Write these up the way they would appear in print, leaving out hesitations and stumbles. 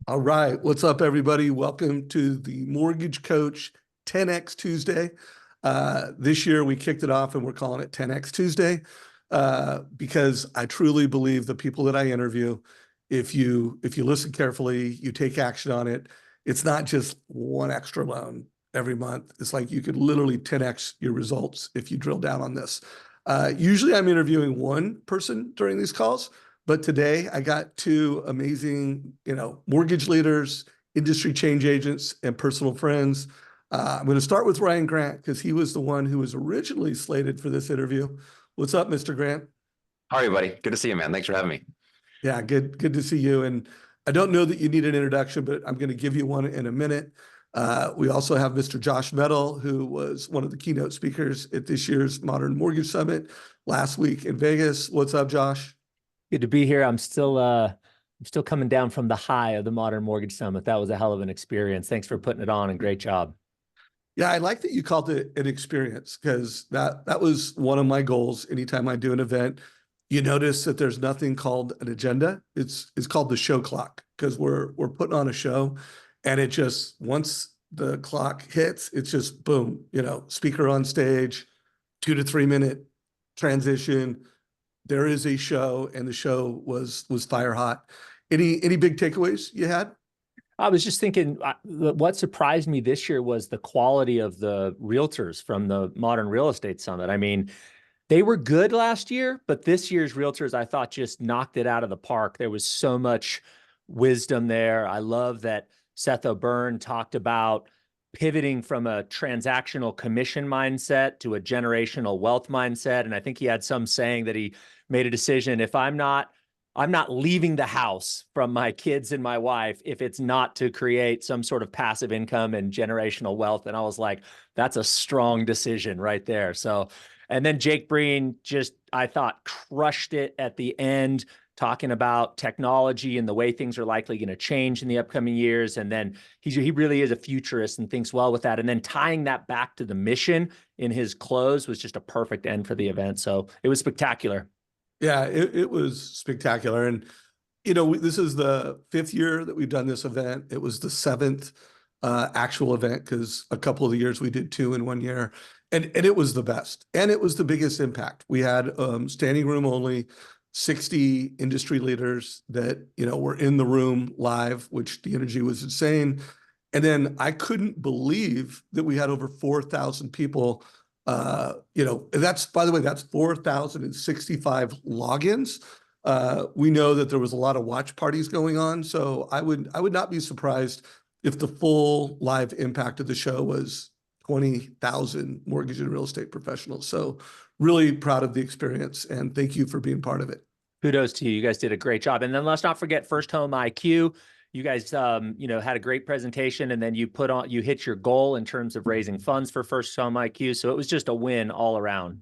All right. What's up, everybody? Welcome to the Mortgage Coach 10X Tuesday. This year we kicked it off and we're calling it 10X Tuesday because I truly believe the people that I interview, if you listen carefully, you take action on it, it's not just one extra loan every month. It's like you could literally 10X your results if you drill down on this. Usually I'm interviewing one person during these calls. But today I got two amazing, mortgage leaders, industry change agents, and personal friends. I'm going to start with Ryan Grant because he was the one who was originally slated for this interview. What's up, Mr. Grant? How are you, buddy? Good to see you, man. Thanks for having me. Yeah, good to see you. And I don't know that you need an introduction, but I'm going to give you one in a minute. We also have Mr. Josh Mettle, who was one of the keynote speakers at this year's Modern Mortgage Summit last week in Vegas. What's up, Josh? Good to be here. I'm still coming down from the high of the Modern Mortgage Summit. That was a hell of an experience. Thanks for putting it on and great job. Yeah, I like that you called it an experience because that was one of my goals. Anytime I do an event, you notice that there's nothing called an agenda. It's called the show clock because we're putting on a show, and it just once the clock hits, it's just boom. Speaker on stage, 2 to 3 minute transition. There is a show, and the show was fire hot. Any big takeaways you had? I was just thinking, what surprised me this year was the quality of the realtors from the Modern Real Estate Summit. I mean, they were good last year, but this year's realtors, I thought, just knocked it out of the park. There was so much wisdom there. I love that Seth O'Byrne talked about pivoting from a transactional commission mindset to a generational wealth mindset. And I think he had some saying that he made a decision. If I'm not leaving the house from my kids and my wife if it's not to create some sort of passive income and generational wealth. And I was like, that's a strong decision right there. So, and then Jake Breen just, I thought, crushed it at the end, talking about technology and the way things are likely going to change in the upcoming years. And then he really is a futurist and thinks well with that. And then tying that back to the mission in his close was just a perfect end for the event. So it was spectacular. Yeah, it was spectacular. And, this is the 5th year that we've done this event. It was the 7th actual event because a couple of the years we did 2 in 1 year. And it was the best. And it was the biggest impact. We had standing room only, 60 industry leaders that, were in the room live, which the energy was insane. And then I couldn't believe that we had over 4,000 people. That's, by the way, that's 4,065 logins. We know that there was a lot of watch parties going on. So I would not be surprised if the full live impact of the show was 20,000 mortgage and real estate professionals. So really proud of the experience, and thank you for being part of it. Kudos to you. You guys did a great job. And then let's not forget First Home IQ. You guys, had a great presentation, and then you hit your goal in terms of raising funds for First Home IQ. So it was just a win all around.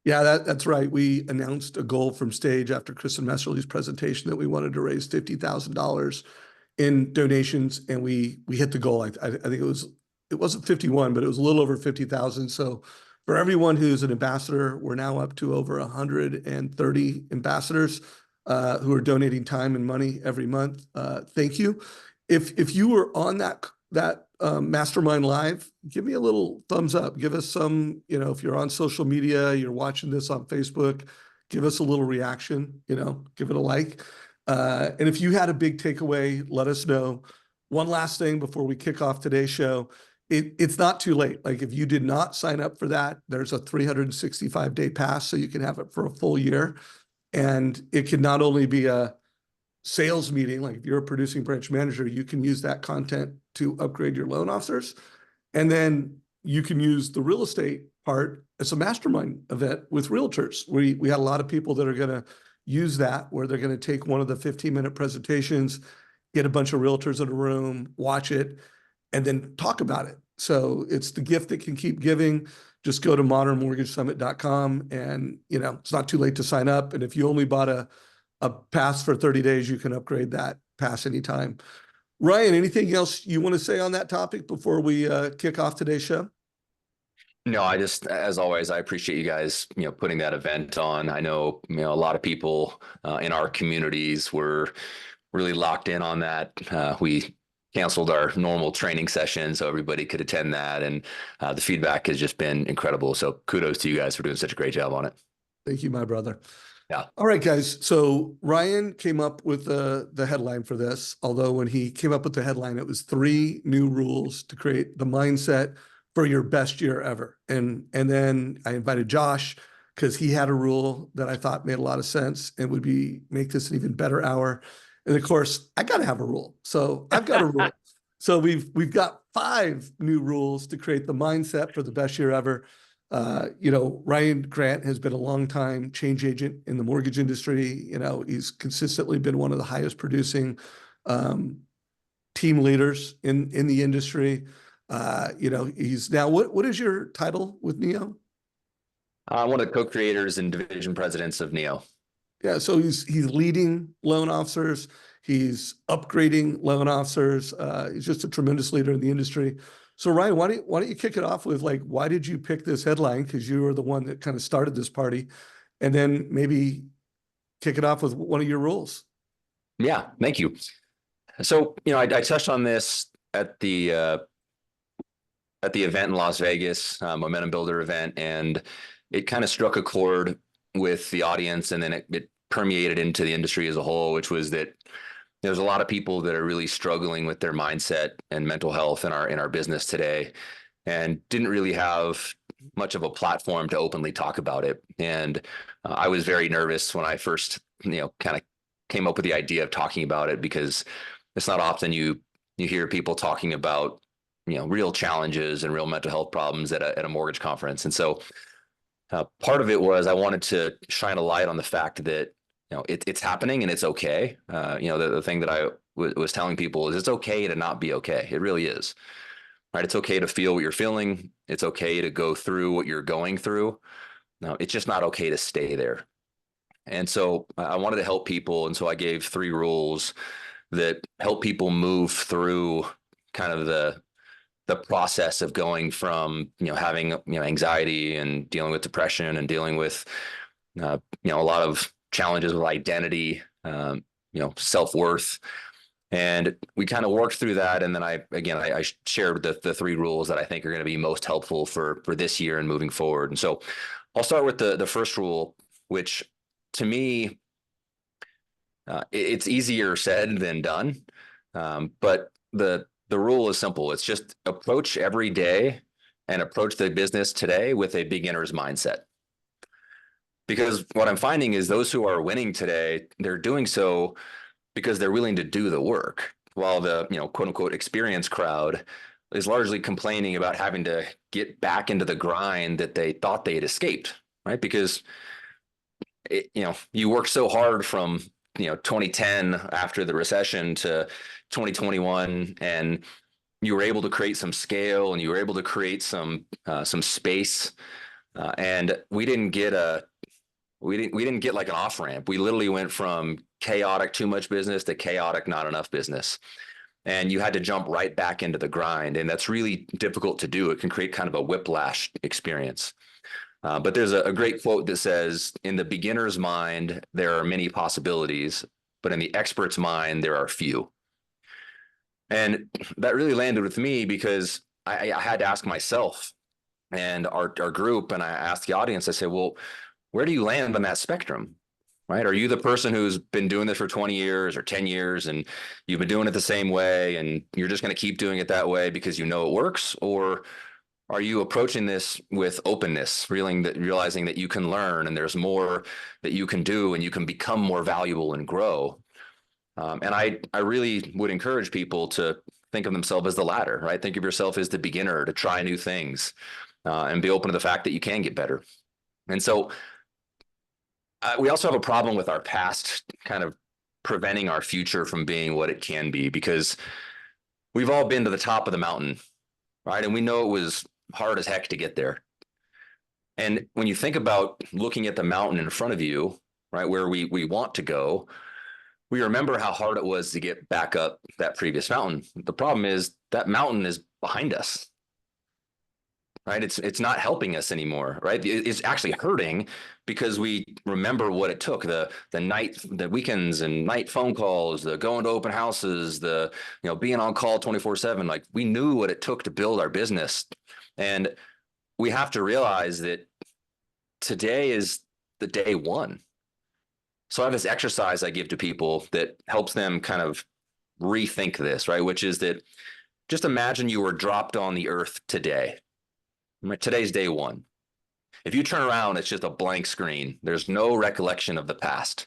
Yeah, that's right. We announced a goal from stage after Kristen Messerly's presentation that we wanted to raise $50,000 in donations, and we hit the goal. I think it wasn't 51, but it was a little over 50,000. So for everyone who's an ambassador, we're now up to over 130 ambassadors who are donating time and money every month. Thank you. If you were on that Mastermind Live, give me a little thumbs up. Give us some, if you're on social media, you're watching this on Facebook, give us a little reaction, give it a like. And if you had a big takeaway, let us know. One last thing before we kick off today's show. It's not too late. Like if you did not sign up for that, there's a 365-day pass, so you can have it for a full year. And it can not only be a sales meeting, like if you're a producing branch manager, you can use that content to upgrade your loan officers. And then you can use the real estate part as a mastermind event with realtors. We had a lot of people that are going to use that, where they're going to take one of the 15-minute presentations, get a bunch of realtors in a room, watch it, and then talk about it. So it's the gift that can keep giving. Just go to modernmortgagesummit.com, and it's not too late to sign up. And if you only bought a pass for 30 days, you can upgrade that pass anytime. Ryan, anything else you want to say on that topic before we kick off today's show? No, as always, I appreciate you guys, putting that event on. I know, a lot of people in our communities were really locked in on that. We canceled our normal training session so everybody could attend that. And the feedback has just been incredible. So kudos to you guys for doing such a great job on it. Thank you, my brother. Yeah. All right, guys. So Ryan came up with the headline for this, although when he came up with the headline, it was 3 new rules to create the mindset for your best year ever. And then I invited Josh because he had a rule that I thought made a lot of sense and would make this an even better hour. And of course, I got to have a rule. So I've got a rule. So we've got 5 new rules to create the mindset for the best year ever. Ryan Grant has been a long time change agent in the mortgage industry. He's consistently been one of the highest producing team leaders in the industry. He's now, what is your title with NEO? I'm one of the co-creators and division presidents of NEO. Yeah, so he's leading loan officers. He's upgrading loan officers. He's just a tremendous leader in the industry. So Ryan, why don't you kick it off with why did you pick this headline? Because you were the one that kind of started this party, and then maybe kick it off with one of your rules. Yeah, thank you. So I touched on this at the event in Las Vegas, Momentum Builder event, and it kind of struck a chord with the audience, and then it permeated into the industry as a whole, which was that there's a lot of people that are really struggling with their mindset and mental health in our business today, and didn't really have much of a platform to openly talk about it. And I was very nervous when I first, kind of came up with the idea of talking about it, because it's not often you hear people talking about, real challenges and real mental health problems at a mortgage conference. And so part of it was I wanted to shine a light on the fact that it's happening and it's okay. The thing that I was telling people is it's okay to not be okay. It really is. Right? It's okay to feel what you're feeling. It's okay to go through what you're going through. No, it's just not okay to stay there. And so I wanted to help people, and so I gave 3 rules that help people move through kind of the process of going from having anxiety and dealing with depression and dealing with a lot of challenges with identity, self-worth. And we kind of worked through that. And then I shared the 3 rules that I think are going to be most helpful for this year and moving forward. And so I'll start with the first rule, which to me, it's easier said than done. But the rule is simple. It's just approach every day and approach the business today with a beginner's mindset. Because what I'm finding is those who are winning today, they're doing so because they're willing to do the work, while the quote unquote experienced crowd is largely complaining about having to get back into the grind that they thought they had escaped, right? Because you work so hard from 2010 after the recession to 2021, and you were able to create some scale, and you were able to create some space, and we didn't get like an off ramp. We literally went from chaotic too much business to chaotic not enough business. And you had to jump right back into the grind. And that's really difficult to do. It can create kind of a whiplash experience. But there's a great quote that says, in the beginner's mind, there are many possibilities, but in the expert's mind, there are few. And that really landed with me, because I had to ask myself and our group, and I asked the audience, I said, well, where do you land on that spectrum, right? Are you the person who's been doing this for 20 years or 10 years and you've been doing it the same way and you're just going to keep doing it that way because it works? Or are you approaching this with openness, realizing that you can learn and there's more that you can do and you can become more valuable and grow? And I really would encourage people to think of themselves as the latter, right? Think of yourself as the beginner, to try new things and be open to the fact that you can get better. And so we also have a problem with our past kind of preventing our future from being what it can be, because we've all been to the top of the mountain, right? And we know it was hard as heck to get there. And when you think about looking at the mountain in front of you, right, where we want to go, we remember how hard it was to get back up that previous mountain. The problem is that mountain is behind us. right? It's not helping us anymore, right? It's actually hurting because we remember what it took, the weekends and night phone calls, the going to open houses, the, being on call 24/7. Like, we knew what it took to build our business. And we have to realize that today is the day one. So I have this exercise I give to people that helps them kind of rethink this, right? Which is that, just imagine you were dropped on the earth today. Today's day one. If you turn around, it's just a blank screen. There's no recollection of the past.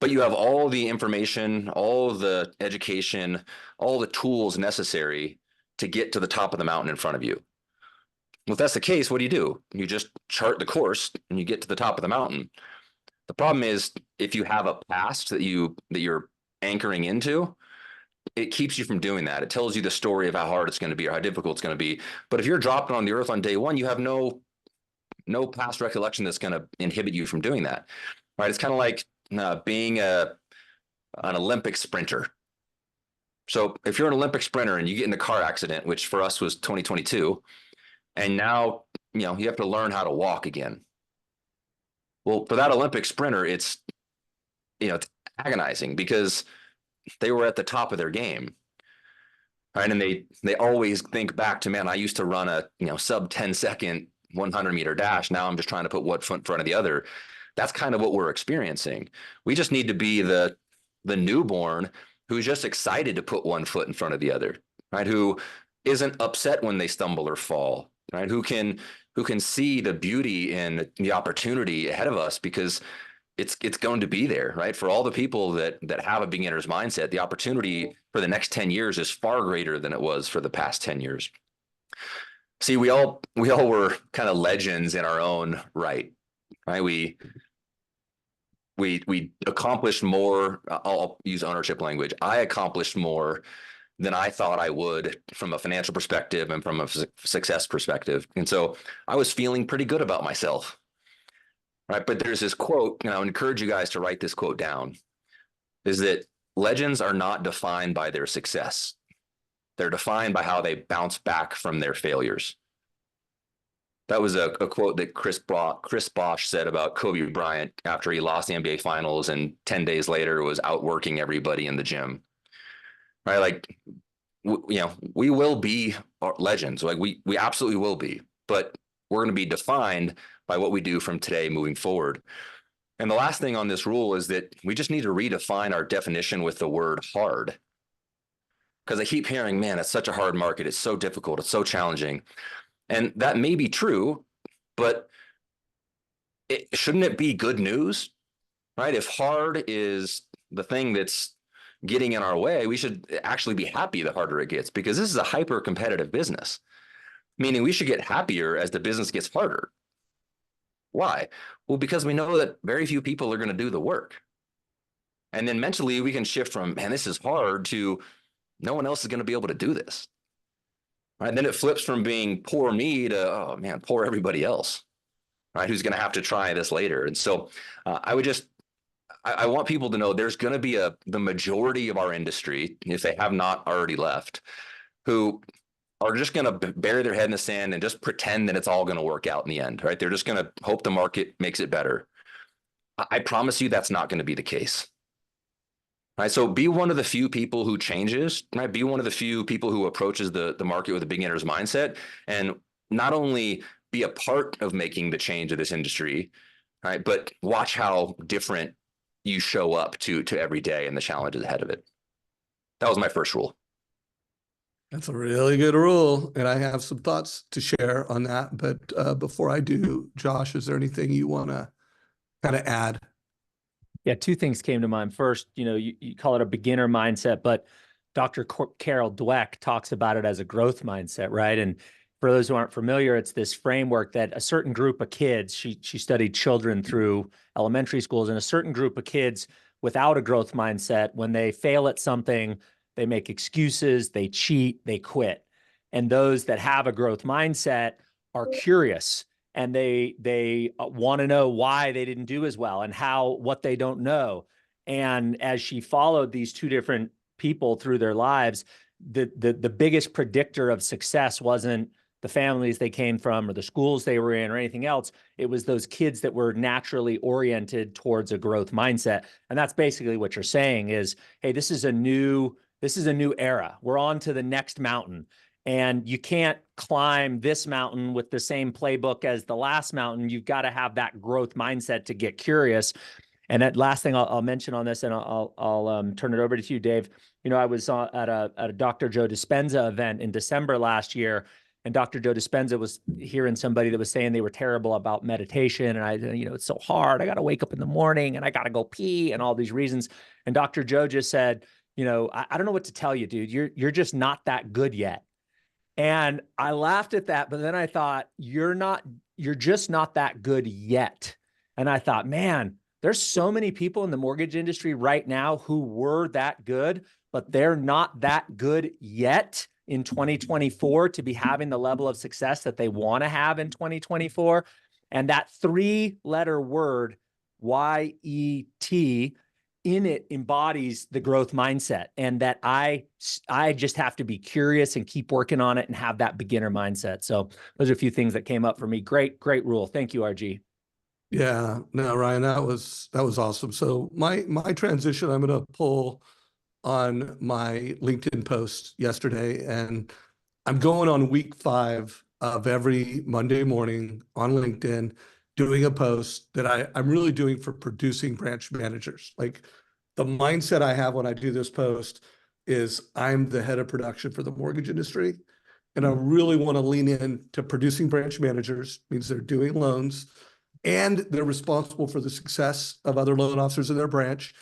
But you have all the information, all the education, all the tools necessary to get to the top of the mountain in front of you. Well, if that's the case, what do? You just chart the course and you get to the top of the mountain. The problem is, if you have a past that you're anchoring into, it keeps you from doing that. It tells you the story of how hard it's going to be or how difficult it's going to be. But if you're dropped on the earth on day one, you have no past recollection that's going to inhibit you from doing that, right? It's kind of like being an Olympic sprinter. So if you're an Olympic sprinter and you get in a car accident, which for us was 2022, and now you have to learn how to walk again. Well, for that Olympic sprinter, it's agonizing because they were at the top of their game, right? And they always think back to, man, I used to run a sub 10-second 100-meter dash. Now I'm just trying to put one foot in front of the other. That's kind of what we're experiencing. We just need to be the newborn who's just excited to put one foot in front of the other, right? Who isn't upset when they stumble or fall, right? Who can see the beauty and the opportunity ahead of us, because it's going to be there, right? For all the people that have a beginner's mindset, the opportunity for the next 10 years is far greater than it was for the past 10 years. See, we all were kind of legends in our own right? We accomplished more. I'll use ownership language. I accomplished more than I thought I would from a financial perspective and from a success perspective. And so I was feeling pretty good about myself, right? But there's this quote, and I would encourage you guys to write this quote down, is that legends are not defined by their success. They're defined by how they bounce back from their failures. That was a quote that Chris Bosh said about Kobe Bryant after he lost the NBA Finals and 10 days later was outworking everybody in the gym. Right? Like, we will be legends. Like, we absolutely will be, but we're going to be defined by what we do from today moving forward. And the last thing on this rule is that we just need to redefine our definition with the word hard. Because I keep hearing, man, it's such a hard market. It's so difficult. It's so challenging. And that may be true, but shouldn't it be good news, right? If hard is the thing that's getting in our way, we should actually be happy the harder it gets, because this is a hyper competitive business, meaning we should get happier as the business gets harder. Why? Well, because we know that very few people are going to do the work. And then mentally we can shift from, man, this is hard, to no one else is going to be able to do this. Right? Then it flips from being poor me to, oh man, poor everybody else, right? Who's going to have to try this later. And so I want people to know there's going to be the majority of our industry, if they have not already left, who are just going to bury their head in the sand and just pretend that it's all going to work out in the end, right? They're just going to hope the market makes it better. I promise you that's not going to be the case. Right. So be one of the few people who changes, right? Be one of the few people who approaches the market with a beginner's mindset, and not only be a part of making the change of this industry, right? But watch how different you show up to every day and the challenges ahead of it. That was my first rule. That's a really good rule. And I have some thoughts to share on that. But before I do, Josh, is there anything you want to kind of add? Yeah, two things came to mind. First, you call it a beginner mindset, but Dr. Carol Dweck talks about it as a growth mindset, right? And for those who aren't familiar, it's this framework that a certain group of kids, she studied children through elementary schools, and a certain group of kids without a growth mindset, when they fail at something, they make excuses, they cheat, they quit. And those that have a growth mindset are curious, and they want to know why they didn't do as well and what they don't know. And as she followed these two different people through their lives, the biggest predictor of success wasn't the families they came from or the schools they were in or anything else. It was those kids that were naturally oriented towards a growth mindset. And that's basically what you're saying is, hey, this is a new era. We're on to the next mountain. And you can't climb this mountain with the same playbook as the last mountain. You've got to have that growth mindset to get curious. And that last thing I'll mention on this, and I'll turn it over to you, Dave. You know, I was at a Dr. Joe Dispenza event in December last year, and Dr. Joe Dispenza was hearing somebody that was saying they were terrible about meditation, and it's so hard. I got to wake up in the morning, and I got to go pee, and all these reasons. And Dr. Joe just said, I don't know what to tell you, dude. You're just not that good yet. And I laughed at that, but then I thought, you're just not that good yet. And I thought, man, there's so many people in the mortgage industry right now who were that good, but they're not that good yet in 2024 to be having the level of success that they want to have in 2024. And that 3-letter word, YET, in it embodies the growth mindset, and that I just have to be curious and keep working on it and have that beginner mindset. So those are a few things that came up for me. Great rule. Thank you, RG. Yeah, no, Ryan, that was awesome. So my transition, I'm going to pull on my LinkedIn post yesterday, and I'm going on week 5 of every Monday morning on LinkedIn, doing a post that I'm really doing for producing branch managers. Like, the mindset I have when I do this post is I'm the head of production for the mortgage industry. And I really want to lean in to producing branch managers, means they're doing loans and they're responsible for the success of other loan officers in their branch.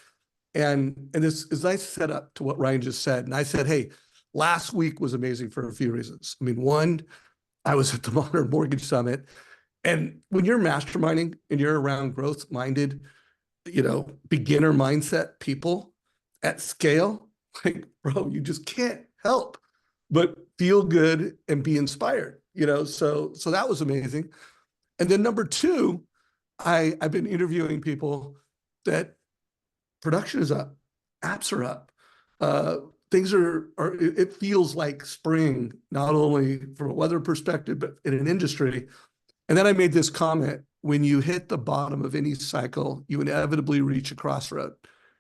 And this is nice setup to what Ryan just said. And I said, hey, last week was amazing for a few reasons. I mean, one, I was at the Modern Mortgage Summit. And when you're masterminding and you're around growth-minded, beginner mindset people at scale, like, bro, you just can't help but feel good and be inspired, so that was amazing. And then number 2, I've been interviewing people that production is up, apps are up, things are it feels like spring, not only from a weather perspective, but in an industry. And then I made this comment: when you hit the bottom of any cycle, you inevitably reach a crossroad.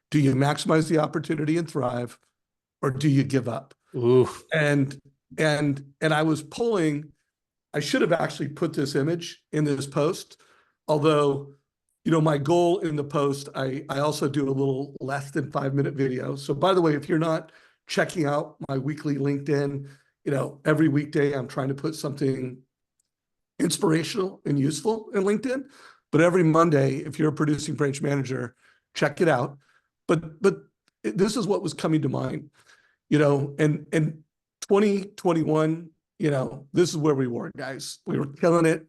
Do you maximize the opportunity and thrive, or do you give up? Oof. And I was pulling, I should have actually put this image in this post, although, my goal in the post, I also do a little less than 5-minute video. So by the way, if you're not checking out my weekly LinkedIn, every weekday I'm trying to put something inspirational and useful in LinkedIn. But every Monday, if you're a producing branch manager, check it out. But this is what was coming to mind, and 2021, this is where we were, guys. We were killing it.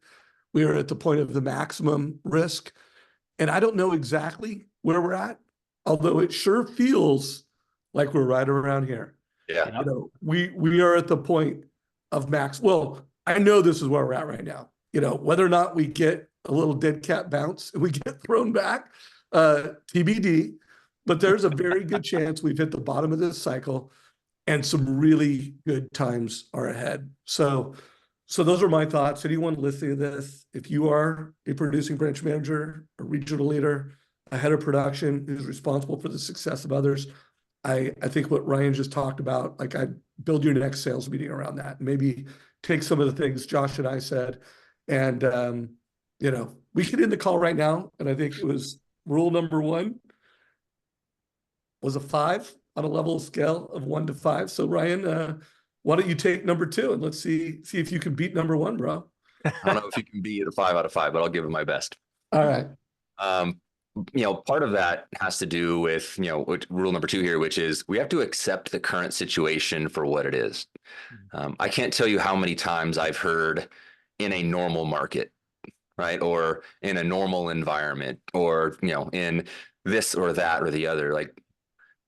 We were at the point of the maximum risk. And I don't know exactly where we're at, although it sure feels like we're right around here. Yeah. We are at the point of max. Well, I know this is where we're at right now. Whether or not we get a little dead cat bounce and we get thrown back, TBD. But there's a very good chance we've hit the bottom of this cycle, and some really good times are ahead. So those are my thoughts. Anyone listening to this, if you are a producing branch manager, a regional leader, a head of production who's responsible for the success of others, I think what Ryan just talked about, like, I'd build your next sales meeting around that. Maybe take some of the things Josh and I said, and we could end the call right now. And I think it was rule number 1 was a 5 on a level scale of 1 to 5. So Ryan, why don't you take number 2 and let's see if you can beat number 1, bro. I don't know if you can beat a 5 out of 5, but I'll give it my best. All right. Part of that has to do with, rule number 2 here, which is we have to accept the current situation for what it is. I can't tell you how many times I've heard in a normal market, right? Or in a normal environment, or, in this or that or the other, like,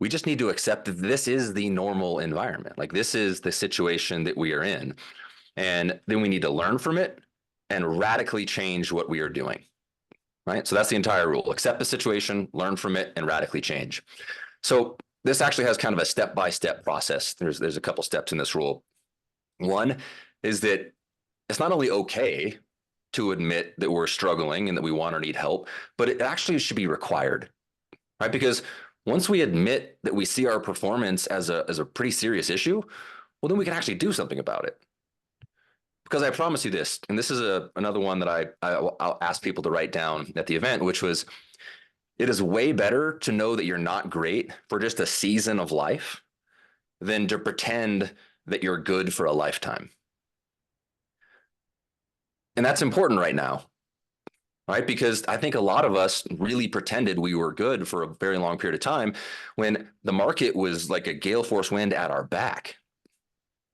we just need to accept that this is the normal environment. Like, this is the situation that we are in. And then we need to learn from it and radically change what we are doing. Right? So that's the entire rule. Accept the situation, learn from it, and radically change. So this actually has kind of a step-by-step process. There's a couple steps in this rule. One is that it's not only okay to admit that we're struggling and that we want or need help, but it actually should be required, right? Because once we admit that we see our performance as a pretty serious issue, well, then we can actually do something about it. Because I promise you this, and this is another one that I'll ask people to write down at the event, which was, it is way better to know that you're not great for just a season of life than to pretend that you're good for a lifetime. And that's important right now, right? Because I think a lot of us really pretended we were good for a very long period of time when the market was like a gale force wind at our back,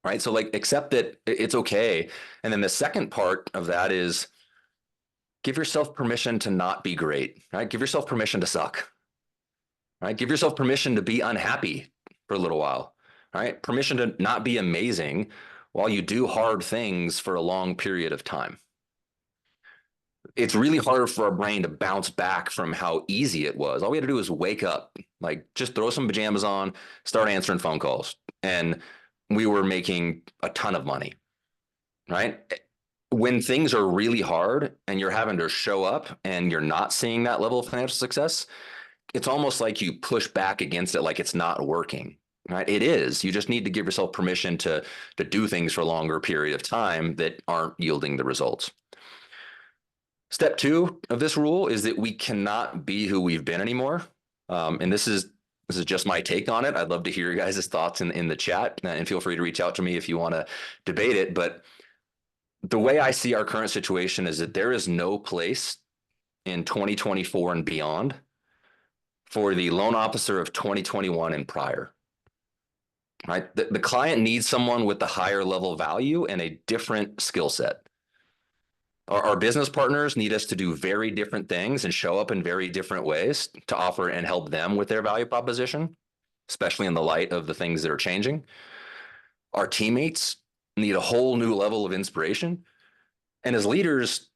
right? So like, accept that it's okay. And then the second part of that is give yourself permission to not be great, right? Give yourself permission to suck, right? Give yourself permission to be unhappy for a little while, right? Permission to not be amazing while you do hard things for a long period of time. It's really hard for our brain to bounce back from how easy it was. All we had to do was wake up, like just throw some pajamas on, start answering phone calls. And we were making a ton of money, right? When things are really hard and you're having to show up and you're not seeing that level of financial success, it's almost like you push back against it, like it's not working, right? It is. You just need to give yourself permission to do things for a longer period of time that aren't yielding the results. Step 2 of this rule is that we cannot be who we've been anymore. And this is just my take on it. I'd love to hear your guys' thoughts in the chat, and feel free to reach out to me if you want to debate it. But the way I see our current situation is that there is no place in 2024 and beyond for the loan officer of 2021 and prior, right? The client needs someone with the higher level value and a different skill set. Our business partners need us to do very different things and show up in very different ways to offer and help them with their value proposition, especially in the light of the things that are changing. Our teammates need a whole new level of inspiration. And as leaders,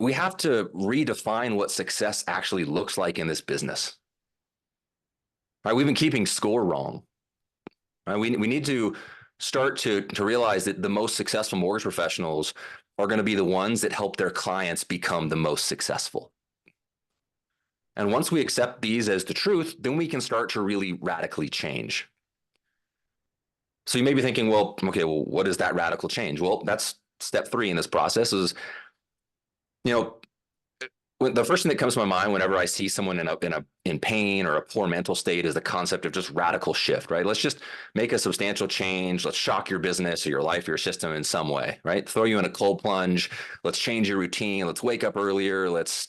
we have to redefine what success actually looks like in this business. Right? We've been keeping score wrong. Right? We need to start to realize that the most successful mortgage professionals are going to be the ones that help their clients become the most successful. And once we accept these as the truth, then we can start to really radically change. So you may be thinking, well, okay, well, what is that radical change? Well, that's step 3 in this process is, the first thing that comes to my mind whenever I see someone in pain or a poor mental state is the concept of just radical shift, right? Let's just make a substantial change. Let's shock your business or your life or your system in some way, right? Throw you in a cold plunge. Let's change your routine. Let's wake up earlier. Let's,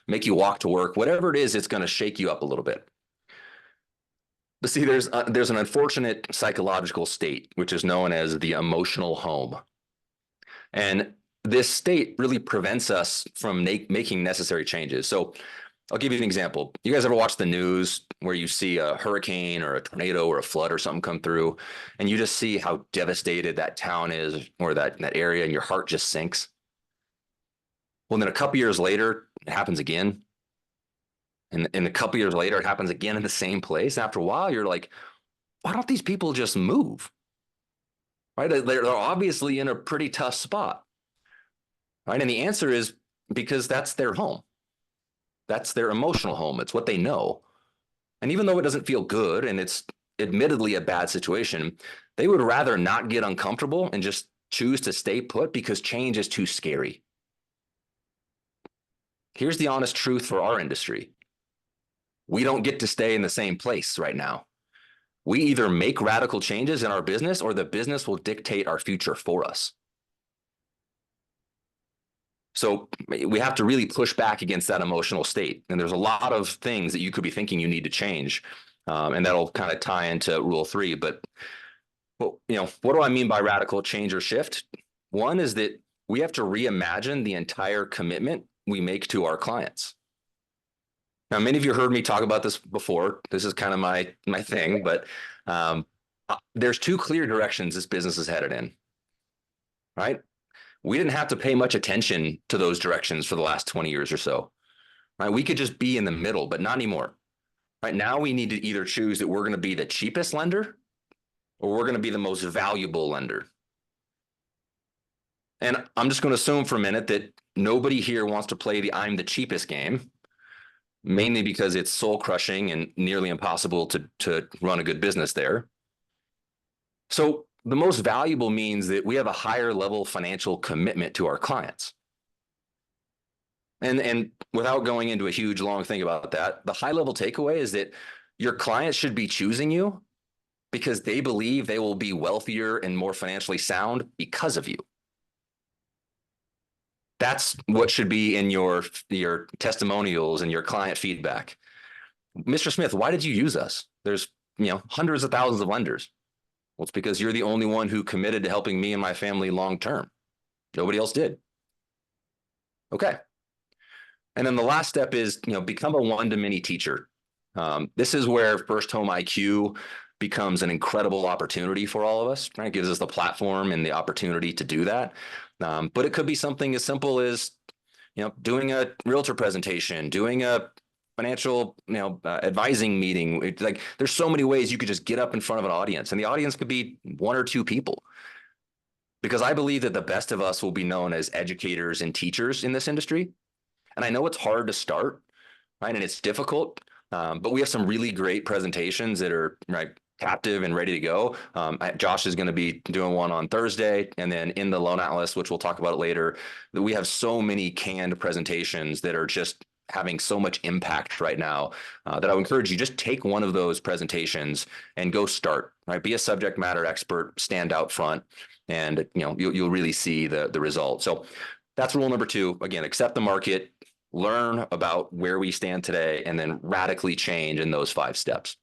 make you walk to work. Whatever it is, it's going to shake you up a little bit. But see, there's an unfortunate psychological state, which is known as the emotional home. And this state really prevents us from making necessary changes. So I'll give you an example. You guys ever watch the news where you see a hurricane or a tornado or a flood or something come through, and you just see how devastated that town is or that area, and your heart just sinks? Well, then a couple years later, it happens again. And a couple years later, it happens again in the same place. After a while, you're like, why don't these people just move? Right? They're obviously in a pretty tough spot. Right? And the answer is because that's their home. That's their emotional home. It's what they know. And even though it doesn't feel good and it's admittedly a bad situation, they would rather not get uncomfortable and just choose to stay put because change is too scary. Here's the honest truth for our industry. We don't get to stay in the same place right now. We either make radical changes in our business or the business will dictate our future for us. So we have to really push back against that emotional state. And there's a lot of things that you could be thinking you need to change. And that'll kind of tie into rule 3. But, what do I mean by radical change or shift? One is that we have to reimagine the entire commitment we make to our clients. Now, many of you heard me talk about this before. This is kind of my thing, but there's 2 clear directions this business is headed in, right? We didn't have to pay much attention to those directions for the last 20 years or so, right? We could just be in the middle, but not anymore. Right now, we need to either choose that we're going to be the cheapest lender or we're going to be the most valuable lender. And I'm just going to assume for a minute that nobody here wants to play the I'm the cheapest game, mainly because it's soul crushing and nearly impossible to run a good business there. So the most valuable means that we have a higher level financial commitment to our clients. And without going into a huge long thing about that, the high level takeaway is that your clients should be choosing you because they believe they will be wealthier and more financially sound because of you. That's what should be in your testimonials and your client feedback. Mr. Smith, why did you use us? There's hundreds of thousands of lenders. Well, it's because you're the only one who committed to helping me and my family long term. Nobody else did. Okay. And then the last step is, become a one-to-many teacher. This is where First Home IQ becomes an incredible opportunity for all of us. Right? It gives us the platform and the opportunity to do that. But it could be something as simple as, doing a realtor presentation, doing a financial, advising meeting. Like, there's so many ways you could just get up in front of an audience, and the audience could be one or two people. Because I believe that the best of us will be known as educators and teachers in this industry. And I know it's hard to start, right? And it's difficult, but we have some really great presentations that are captive and ready to go. Josh is going to be doing one on Thursday, and then in the Loan Atlas, which we'll talk about later, that we have so many canned presentations that are just having so much impact right now that I would encourage you, just take one of those presentations and go start, right? Be a subject matter expert, stand out front, and you'll really see the result. So that's rule number 2. Again, accept the market, learn about where we stand today, and then radically change in those 5 steps.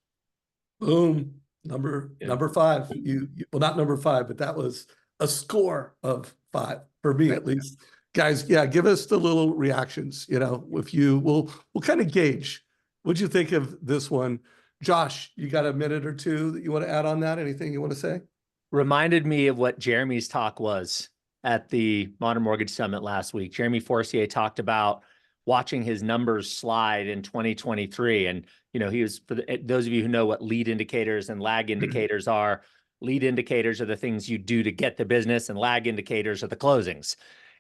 Boom. Number 5. You well, not number 5, but that was a score of 5 for me at least. Guys, yeah, give us the little reactions. If we'll kind of gauge. What'd you think of this one? Josh, you got a minute or two that you want to add on that? Anything you want to say? Reminded me of what Jeremy's talk was at the Modern Mortgage Summit last week. Jeremy Forcier talked about watching his numbers slide in 2023. And, he was, for those of you who know what lead indicators and lag indicators are, lead indicators are the things you do to get the business, and lag indicators are the closings.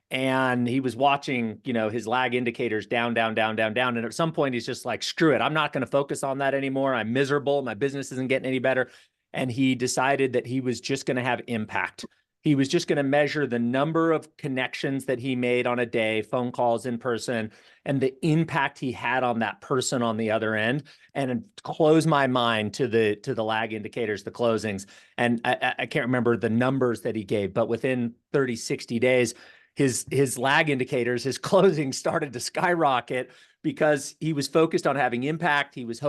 And he was watching, his lag indicators down. And at some point he's just like, screw it. I'm not going to focus on that anymore. I'm miserable. My business isn't getting any better. And he decided that he was just going to have impact. He was just going to measure the number of connections that he made on a day, phone calls, in person, and the impact he had on that person on the other end, and close my mind to the lag indicators, the closings. And I can't remember the numbers that he gave, but within 30, 60 days, his lag indicators, his closings started to skyrocket because he was focused on having impact. He was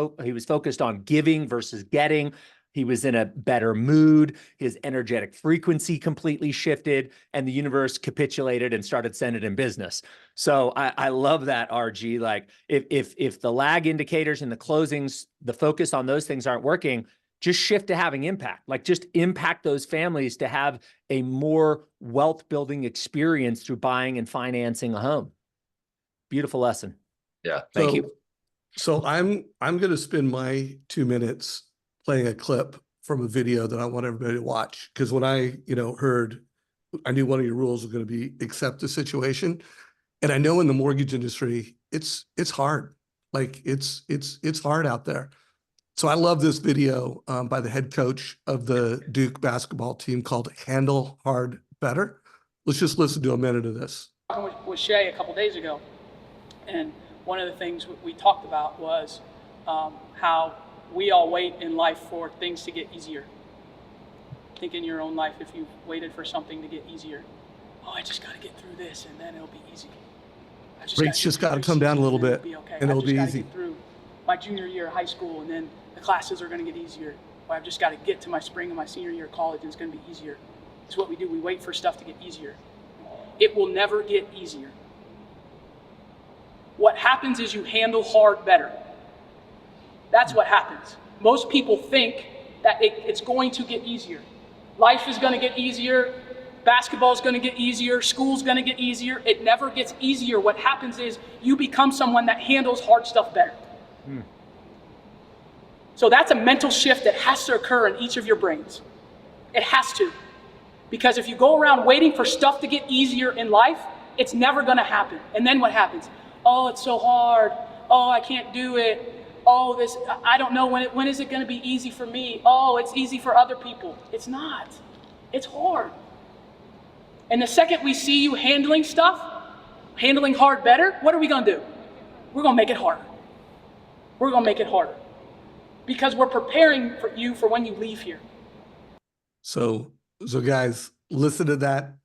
focused on giving versus getting. He was in a better mood. His energetic frequency completely shifted, and the universe capitulated and started sending him business. So I love that, RG. Like, if the lag indicators and the closings, the focus on those things aren't working, just shift to having impact. Like, just impact those families to have a more wealth building experience through buying and financing a home. Beautiful lesson. Yeah. Thank you. So I'm going to spend my 2 minutes playing a clip from a video that I want everybody to watch. Because when I, I knew one of your rules was going to be accept the situation. And I know in the mortgage industry, it's hard. Like, it's hard out there. So I love this video by the head coach of the Duke basketball team called Handle Hard Better. Let's just listen to a minute of this. I was with Shay a couple days ago, and one of the things we talked about was how we all wait in life for things to get easier. Think in your own life, if you've waited for something to get easier. Oh, I just got to get through this, and then it'll be easy. Rates just got to come down a little bit, and it'll be easy. Get through my junior year of high school, and then the classes are going to get easier. Or I've just got to get to my spring of my senior year of college, and it's going to be easier. It's what we do. We wait for stuff to get easier. It will never get easier. What happens is you handle hard better. That's what happens. Most people think that it's going to get easier. Life is going to get easier. Basketball is going to get easier. School's going to get easier. It never gets easier. What happens is you become someone that handles hard stuff better. So that's a mental shift that has to occur in each of your brains. It has to. Because if you go around waiting for stuff to get easier in life, it's never going to happen. And then what happens? Oh, it's so hard. Oh, I can't do it. Oh, I don't know when is it going to be easy for me? Oh, it's easy for other people. It's not. It's hard. And the second we see you handling stuff, handling hard better, what are we going to do? We're going to make it harder. We're going to make it harder. Because we're preparing for you for when you leave here. So guys, listen to that.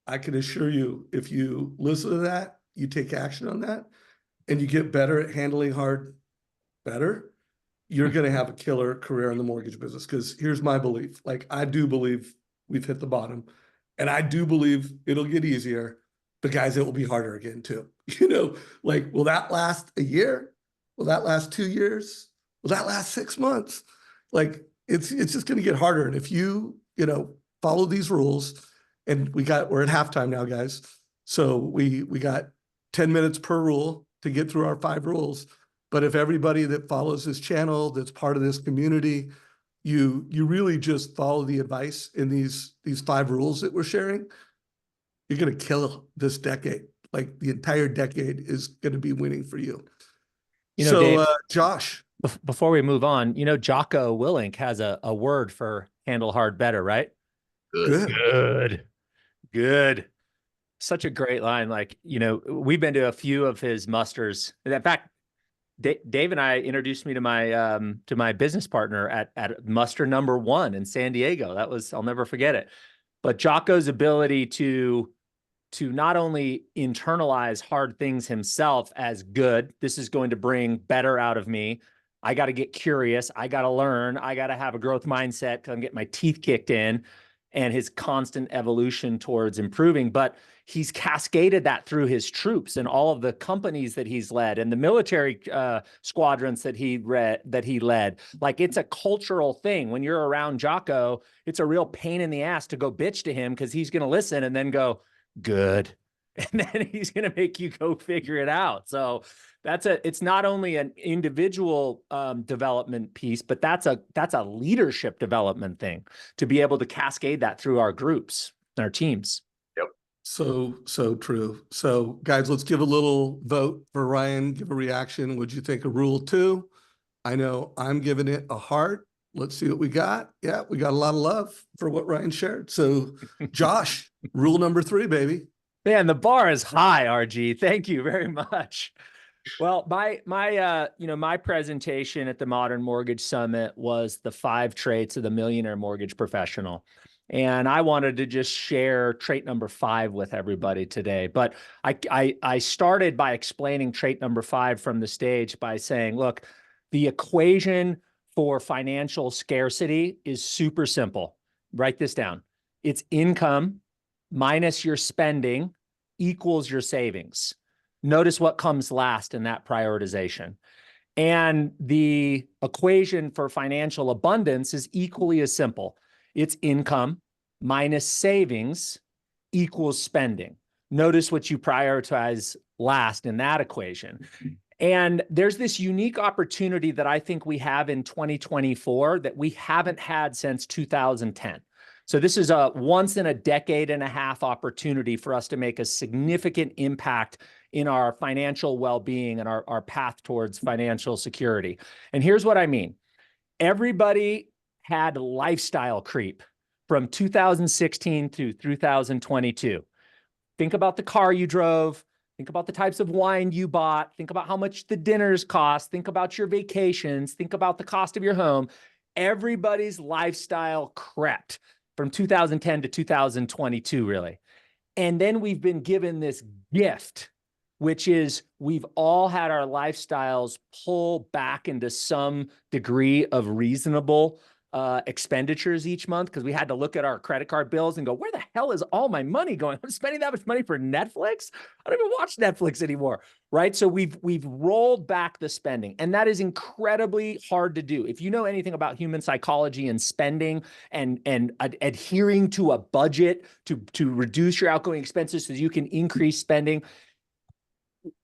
I can assure you, if you listen to that, you take action on that, and you get better at handling hard better, you're going to have a killer career in the mortgage business. Because here's my belief. Like, I do believe we've hit the bottom, and I do believe it'll get easier, but guys, it will be harder again too. You know, like, will that last a year? Will that last 2 years? Will that last 6 months? Like, it's just going to get harder. And if you follow these rules, and we're at halftime now, guys. So we got 10 minutes per rule to get through our 5 rules. But if everybody that follows this channel, that's part of this community, you really just follow the advice in these 5 rules that we're sharing, you're going to kill this decade. Like, the entire decade is going to be winning for you. So, Dave, Josh, before we move on, Jocko Willink has a word for handle hard better, right? Good. Such a great line. Like, we've been to a few of his musters. In fact, Dave and I introduced me to my business partner at muster number 1 in San Diego. I'll never forget it. But Jocko's ability to not only internalize hard things himself as good, this is going to bring better out of me. I got to get curious. I got to learn. I got to have a growth mindset because I'm getting my teeth kicked in, and his constant evolution towards improving. But he's cascaded that through his troops and all of the companies that he's led and the military squadrons that he led. Like, it's a cultural thing. When you're around Jocko, it's a real pain in the ass to go bitch to him, because he's going to listen and then go, good. And then he's going to make you go figure it out. So it's not only an individual development piece, but that's a leadership development thing, to be able to cascade that through our groups, our teams. Yep. So true. So, guys, let's give a little vote for Ryan. Give a reaction. What'd you think of rule 2? I know I'm giving it a heart. Let's see what we got. Yeah, we got a lot of love for what Ryan shared. So, Josh, rule number 3, baby. Man, the bar is high, RG. Thank you very much. Well, my presentation at the Modern Mortgage Summit was the 5 traits of the millionaire mortgage professional. And I wanted to just share trait number 5 with everybody today. But I started by explaining trait number 5 from the stage by saying, look, the equation for financial scarcity is super simple. Write this down. It's income minus your spending equals your savings. Notice what comes last in that prioritization. And the equation for financial abundance is equally as simple. It's income minus savings equals spending. Notice what you prioritize last in that equation. And there's this unique opportunity that I think we have in 2024 that we haven't had since 2010. So this is a once in a decade and a half opportunity for us to make a significant impact in our financial well-being and our path towards financial security. And here's what I mean. Everybody had lifestyle creep from 2016 to 2022. Think about the car you drove. Think about the types of wine you bought. Think about how much the dinners cost. Think about your vacations. Think about the cost of your home. Everybody's lifestyle crept from 2010 to 2022, really. And then we've been given this gift, which is we've all had our lifestyles pull back into some degree of reasonable expenditures each month, because we had to look at our credit card bills and go, where the hell is all my money going? I'm spending that much money for Netflix? I don't even watch Netflix anymore, right? So we've rolled back the spending, and that is incredibly hard to do. If you know anything about human psychology and spending and adhering to a budget to reduce your outgoing expenses so you can increase spending,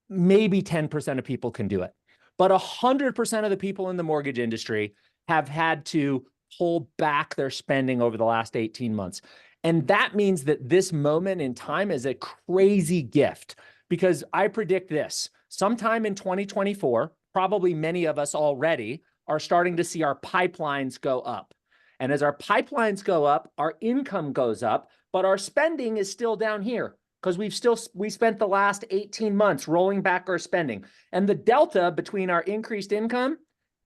maybe 10% of people can do it. But 100% of the people in the mortgage industry have had to pull back their spending over the last 18 months. And that means that this moment in time is a crazy gift, because I predict this sometime in 2024, probably many of us already are starting to see our pipelines go up. And as our pipelines go up, our income goes up, but our spending is still down here because we spent the last 18 months rolling back our spending. And the delta between our increased income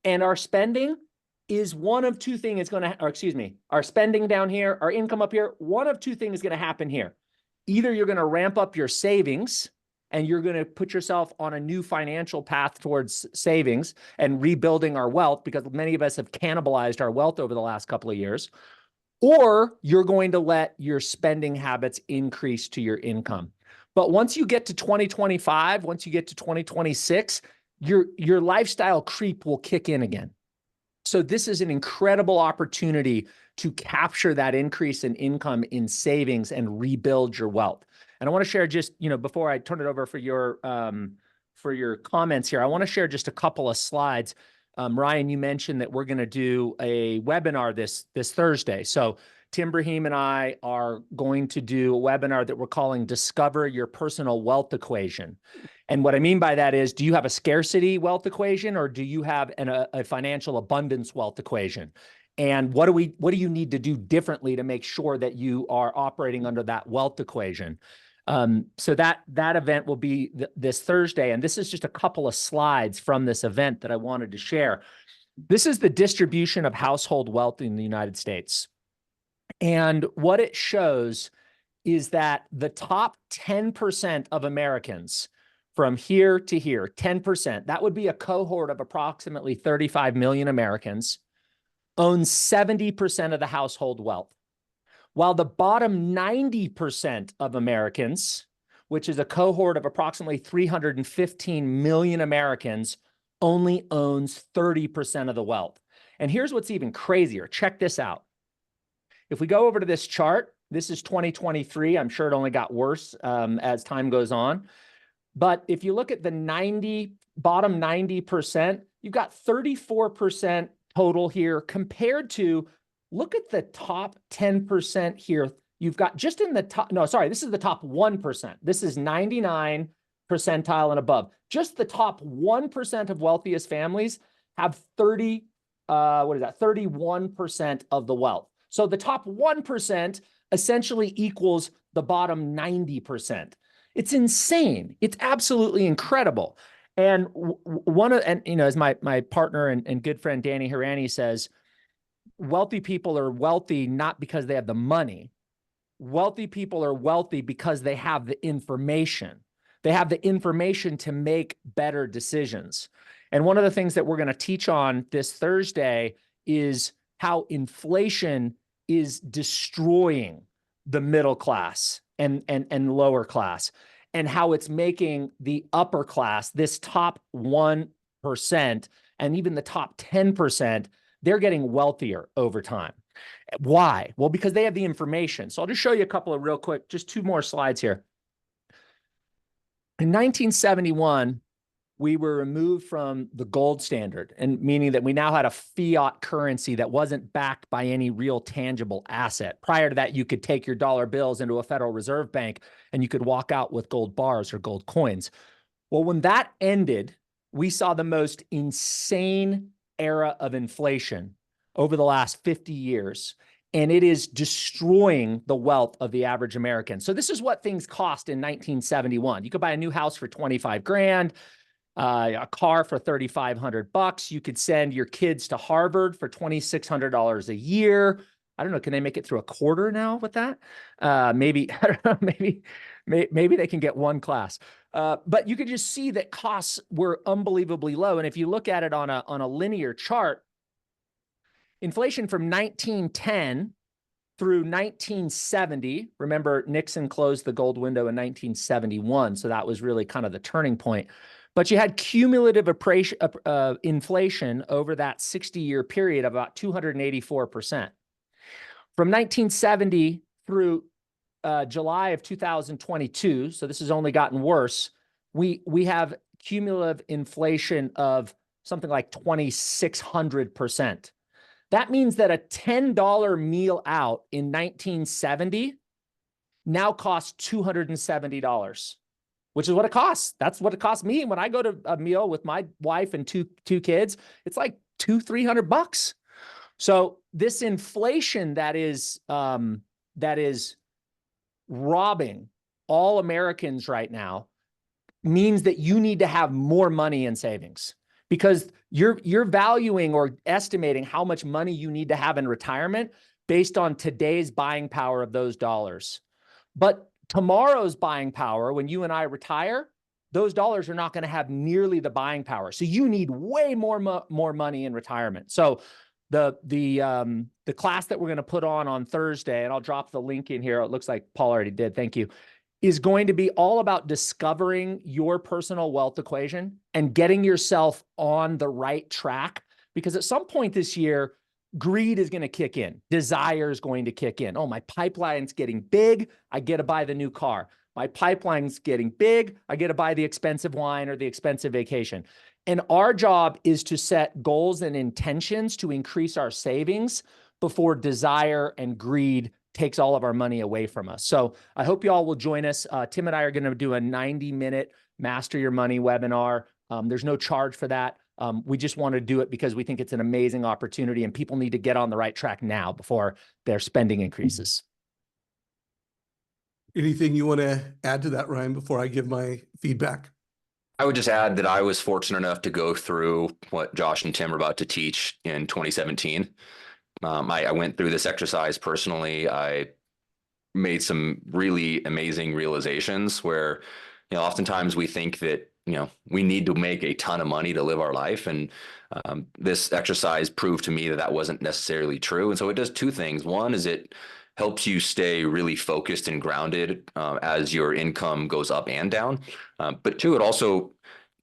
and our spending is one of two things our spending down here, our income up here, one of two things is going to happen here. Either you're going to ramp up your savings and you're going to put yourself on a new financial path towards savings and rebuilding our wealth, because many of us have cannibalized our wealth over the last couple of years, or you're going to let your spending habits increase to your income. But once you get to 2025, once you get to 2026, your lifestyle creep will kick in again. So this is an incredible opportunity to capture that increase in income in savings and rebuild your wealth. And I want to share just, before I turn it over for your comments here, I want to share just a couple of slides. Ryan, you mentioned that we're going to do a webinar this Thursday. So Tim Brahim and I are going to do a webinar that we're calling Discover Your Personal Wealth Equation. And what I mean by that is, do you have a scarcity wealth equation, or do you have a financial abundance wealth equation? And what do you need to do differently to make sure that you are operating under that wealth equation? So that event will be this Thursday. And this is just a couple of slides from this event that I wanted to share. This is the distribution of household wealth in the United States. And what it shows is that the top 10% of Americans, from here to here, 10%, that would be a cohort of approximately 35 million Americans, own 70% of the household wealth. While the bottom 90% of Americans, which is a cohort of approximately 315 million Americans, only owns 30% of the wealth. And here's what's even crazier. Check this out. If we go over to this chart, this is 2023. I'm sure it only got worse as time goes on. But if you look at the bottom 90%, you've got 34% total here compared to, look at the top 10% here. You've got just in the top, this is the top 1%. This is 99 percentile and above. Just the top 1% of wealthiest families have 31% of the wealth. So the top 1% essentially equals the bottom 90%. It's insane. It's absolutely incredible. And as my partner and good friend Danny Hirani says, wealthy people are wealthy not because they have the money. Wealthy people are wealthy because they have the information. They have the information to make better decisions. And one of the things that we're going to teach on this Thursday is how inflation is destroying the middle class and lower class, and how it's making the upper class, this top 1% and even the top 10%, they're getting wealthier over time. Why? Well, because they have the information. So I'll just show you a couple of real quick, just two more slides here. In 1971, we were removed from the gold standard, and meaning that we now had a fiat currency that wasn't backed by any real tangible asset. Prior to that, you could take your dollar bills into a Federal Reserve Bank and you could walk out with gold bars or gold coins. Well, when that ended, we saw the most insane era of inflation over the last 50 years, and it is destroying the wealth of the average American. So this is what things cost in 1971. You could buy a new house for 25 grand, a car for $3,500. You could send your kids to Harvard for $2,600 a year. I don't know. Can they make it through a quarter now with that? Maybe, I don't know, maybe they can get one class. But you could just see that costs were unbelievably low. And if you look at it on a linear chart, inflation from 1910 through 1970, remember Nixon closed the gold window in 1971. So that was really kind of the turning point. But you had cumulative inflation over that 60-year period of about 284%. From 1970 through July of 2022, so this has only gotten worse, we have cumulative inflation of something like 2,600%. That means that a $10 meal out in 1970 now costs $270, which is what it costs. That's what it costs me when I go to a meal with my wife and two kids. It's like $200-300. So this inflation that is robbing all Americans right now means that you need to have more money in savings, because you're valuing or estimating how much money you need to have in retirement based on today's buying power of those dollars. But tomorrow's buying power, when you and I retire, those dollars are not going to have nearly the buying power. So you need way more money in retirement. So the class that we're going to put on Thursday, and I'll drop the link in here. It looks like Paul already did. Thank you. Is going to be all about discovering your personal wealth equation and getting yourself on the right track. Because at some point this year, greed is going to kick in. Desire is going to kick in. Oh, my pipeline's getting big. I get to buy the new car. My pipeline's getting big. I get to buy the expensive wine or the expensive vacation. And our job is to set goals and intentions to increase our savings before desire and greed takes all of our money away from us. So I hope you all will join us. Tim and I are going to do a 90-minute Master Your Money webinar. There's no charge for that. We just want to do it because we think it's an amazing opportunity and people need to get on the right track now before their spending increases. Anything you want to add to that, Ryan, before I give my feedback? I would just add that I was fortunate enough to go through what Josh and Tim are about to teach in 2017. I went through this exercise personally. I made some really amazing realizations where, oftentimes we think that, we need to make a ton of money to live our life. And this exercise proved to me that that wasn't necessarily true. And so it does two things. One is it helps you stay really focused and grounded as your income goes up and down. But two,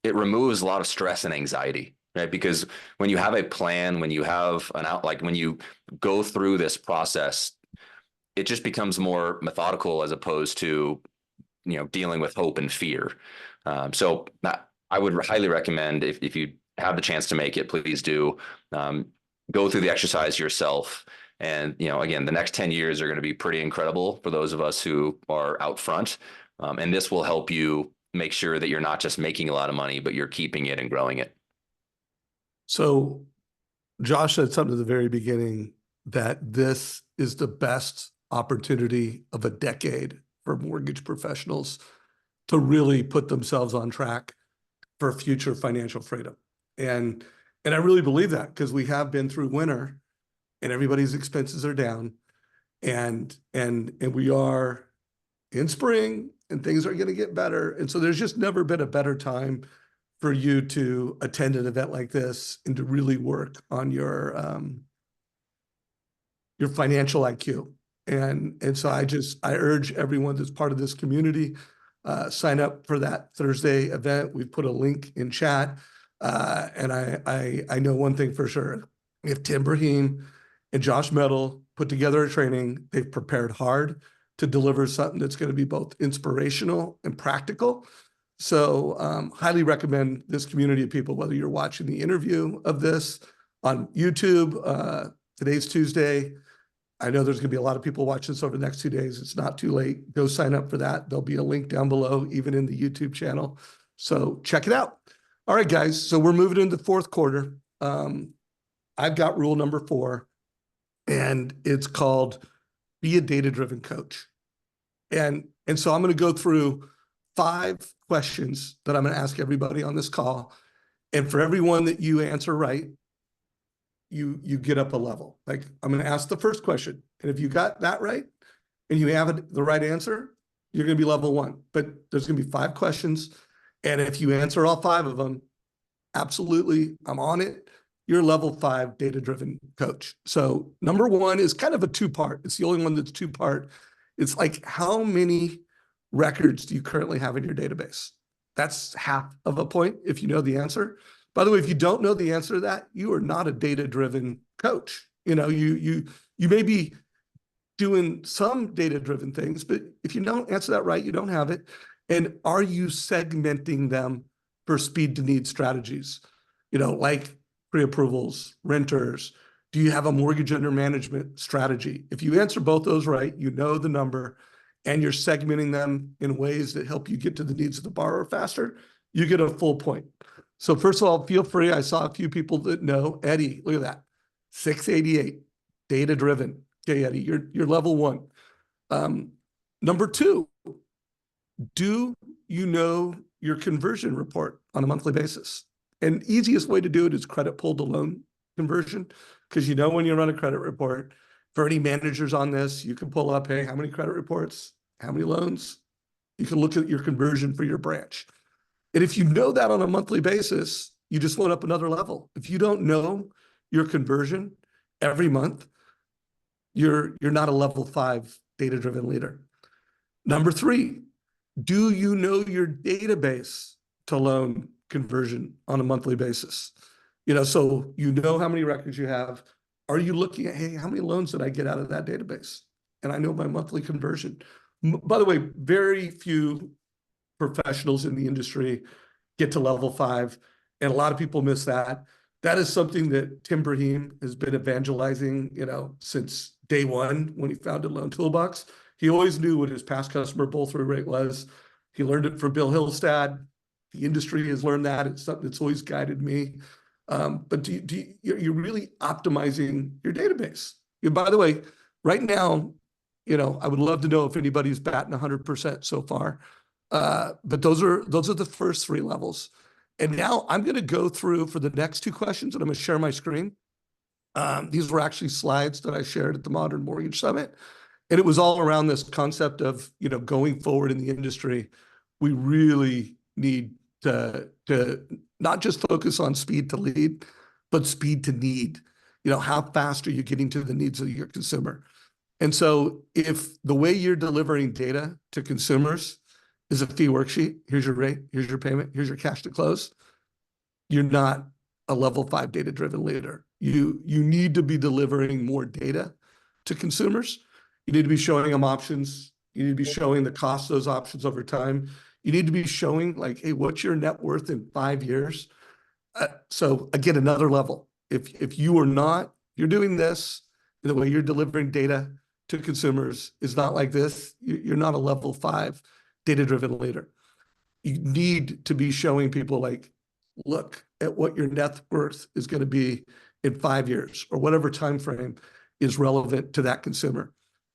it removes a lot of stress and anxiety, right? Because when you have a plan, when you have when you go through this process, it just becomes more methodical as opposed to, dealing with hope and fear. So I would highly recommend if you have the chance to make it, please do go through the exercise yourself. And, again, the next 10 years are going to be pretty incredible for those of us who are out front. And this will help you make sure that you're not just making a lot of money, but you're keeping it and growing it. So Josh said something at the very beginning that this is the best opportunity of a decade for mortgage professionals to really put themselves on track for future financial freedom. And I really believe that because we have been through winter and everybody's expenses are down and we are in spring and things are going to get better. And so there's just never been a better time for you to attend an event like this and to really work on your financial IQ. And so I urge everyone that's part of this community, sign up for that Thursday event. We've put a link in chat. And I know one thing for sure. If Tim Brahim and Josh Mettle put together a training, they've prepared hard to deliver something that's going to be both inspirational and practical. So highly recommend this community of people, whether you're watching the interview of this on YouTube. Today's Tuesday. I know there's going to be a lot of people watching this over the next 2 days. It's not too late. Go sign up for that. There'll be a link down below, even in the YouTube channel. So check it out. All right, guys. So we're moving into the fourth quarter. I've got rule number 4, and it's called be a data-driven coach. And so I'm going to go through 5 questions that I'm going to ask everybody on this call. And for everyone that you answer right, you get up a level. Like I'm going to ask the first question. And if you got that right and you have the right answer, you're going to be level 1. But there's going to be 5 questions. And if you answer all 5 of them, absolutely, I'm on it. You're level 5 data-driven coach. So number 1 is kind of a 2-part. It's the only one that's 2-part. It's like, how many records do you currently have in your database? That's half of a point if you know the answer. By the way, if you don't know the answer to that, you are not a data-driven coach. You may be doing some data-driven things, but if you don't answer that right, you don't have it. And are you segmenting them for speed to need strategies? Like pre-approvals, renters, Do you have a mortgage under management strategy? If you answer both those right, you know the number, and you're segmenting them in ways that help you get to the needs of the borrower faster, you get a full point. So first of all, feel free. I saw a few people that know. Eddie, look at that. 688, data-driven. Okay, Eddie, you're level one. Number two, do you know your conversion report on a monthly basis? And easiest way to do it is credit pull to loan conversion, because you know when you run a credit report, for any managers on this, you can pull up, hey, how many credit reports, how many loans? You can look at your conversion for your branch. And if you know that on a monthly basis, you just went up another level. If you don't know your conversion every month, you're not a level 5 data-driven leader. Number 3, do you know your database to loan conversion on a monthly basis? So you know how many records you have. Are you looking at, hey, how many loans did I get out of that database? And I know my monthly conversion. By the way, very few professionals in the industry get to level 5, and a lot of people miss that. That is something that Tim Brahim has been evangelizing, since day one when he founded Loan Toolbox. He always knew what his past customer pull-through rate was. He learned it from Bill Hillstad. The industry has learned that. It's something that's always guided me. But you're really optimizing your database. By the way, right now, I would love to know if anybody's batting 100% so far. But those are the first 3 levels. And now I'm going to go through for the next 2 questions, and I'm going to share my screen. These were actually slides that I shared at the Modern Mortgage Summit. And it was all around this concept of, going forward in the industry, we really need to not just focus on speed to lead, but speed to need. How fast are you getting to the needs of your consumer? And so if the way you're delivering data to consumers is a fee worksheet, here's your rate, here's your payment, here's your cash to close, you're not a level 5 data-driven leader. You need to be delivering more data to consumers. You need to be showing them options. You need to be showing the cost of those options over time. You need to be showing like, hey, what's your net worth in 5 years? So again, another level. If you are not, you're doing this, the way you're delivering data to consumers is not like this, you're not a level 5 data-driven leader. You need to be showing people like, look at what your net worth is going to be in 5 years or whatever time frame is relevant to that consumer.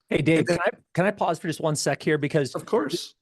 Hey, Dave, can I pause for just 1 sec here? Because of course,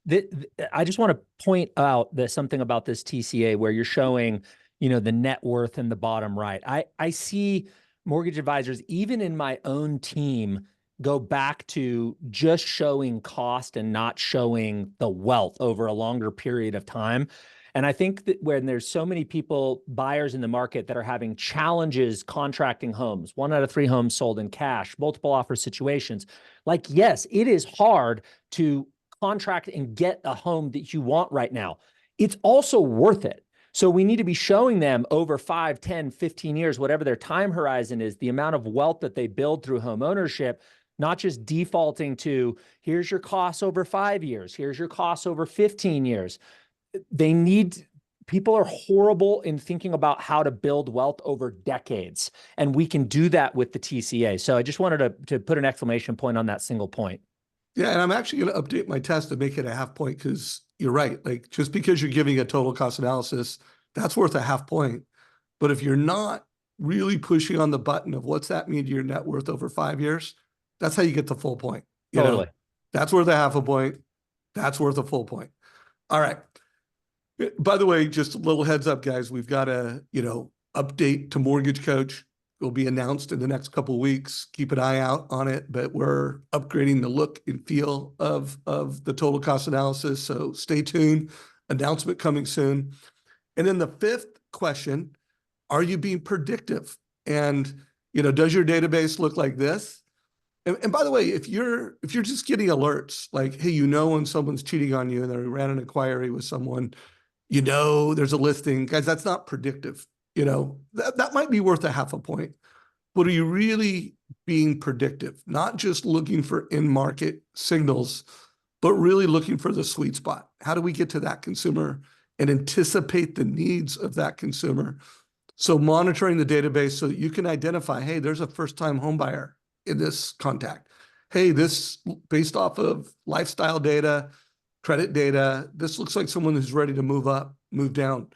I just want to point out that something about this TCA where you're showing, the net worth in the bottom right. I see mortgage advisors, even in my own team, go back to just showing cost and not showing the wealth over a longer period of time. And I think that when there's so many people, buyers in the market that are having challenges contracting homes, 1 out of 3 homes sold in cash, multiple offer situations, like, yes, it is hard to contract and get a home that you want right now. It's also worth it. So we need to be showing them over 5, 10, 15 years, whatever their time horizon is, the amount of wealth that they build through home ownership, not just defaulting to, here's your costs over 5 years, here's your costs over 15 years. People are horrible in thinking about how to build wealth over decades. And we can do that with the TCA. So I just wanted to put an exclamation point on that single point. Yeah, and I'm actually going to update my test to make it a .5 point, because you're right. Like, just because you're giving a total cost analysis, that's worth a .5 point. But if you're not really pushing on the button of what's that mean to your net worth over 5 years, that's how you get the full point. Totally. That's worth a .5 point. That's worth a full point. All right. By the way, just a little heads up, guys, we've got a, update to MortgageCoach. Will be announced in the next couple of weeks. Keep an eye out on it, but we're upgrading the look and feel of the total cost analysis. So stay tuned. Announcement coming soon. And then the 5th question, are you being predictive? And, does your database look like this? And by the way, if you're just getting alerts, like, hey, when someone's cheating on you and they ran an inquiry with someone, there's a listing, guys, that's not predictive. That might be worth a .5 point, but are you really being predictive? Not just looking for in-market signals, but really looking for the sweet spot. How do we get to that consumer and anticipate the needs of that consumer So monitoring the database so that you can identify, hey, there's a first-time home buyer in this contact. Hey, this based off of lifestyle data, credit data, this looks like someone who's ready to move up, move down.